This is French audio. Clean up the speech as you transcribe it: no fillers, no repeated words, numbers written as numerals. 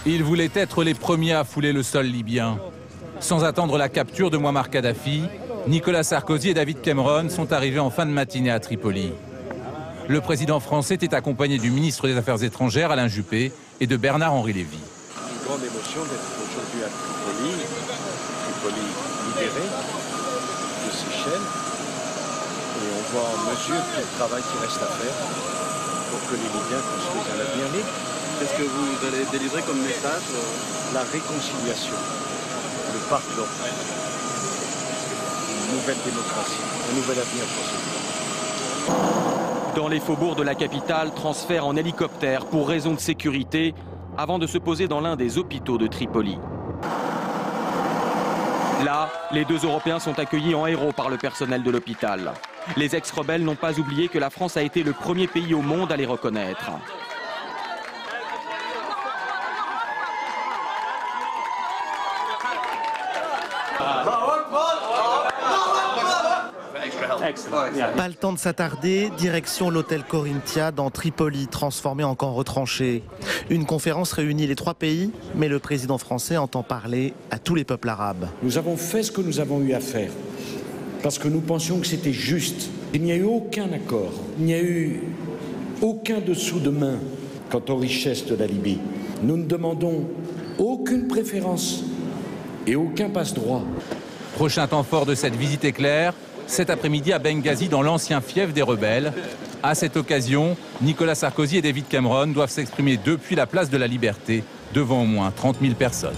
Ils voulaient être les premiers à fouler le sol libyen. Sans attendre la capture de Mouammar Kadhafi, Nicolas Sarkozy et David Cameron sont arrivés en fin de matinée à Tripoli. Le président français était accompagné du ministre des Affaires étrangères, Alain Juppé, et de Bernard-Henri Lévy. Une grande émotion d'être aujourd'hui à Tripoli libérée de Seychelles. Et on voit en mesure tout le travail qui reste à faire pour que les Libyens construisent un avenir libre. Qu'est-ce que vous allez délivrer comme message? La réconciliation, le pardon, une nouvelle démocratie, un nouvel avenir pour ce pays. Dans les faubourgs de la capitale, transfert en hélicoptère pour raison de sécurité avant de se poser dans l'un des hôpitaux de Tripoli. Là, les deux Européens sont accueillis en héros par le personnel de l'hôpital. Les ex-rebelles n'ont pas oublié que la France a été le premier pays au monde à les reconnaître. Pas le temps de s'attarder, direction l'hôtel Corinthia dans Tripoli, transformé en camp retranché. Une conférence réunit les trois pays, mais le président français entend parler à tous les peuples arabes. Nous avons fait ce que nous avons eu à faire, parce que nous pensions que c'était juste. Il n'y a eu aucun accord, il n'y a eu aucun dessous de main quant aux richesses de la Libye. Nous ne demandons aucune préférence et aucun passe-droit. Prochain temps fort de cette visite éclair, cet après-midi à Benghazi, dans l'ancien fief des rebelles. À cette occasion, Nicolas Sarkozy et David Cameron doivent s'exprimer depuis la place de la Liberté devant au moins 30 000 personnes.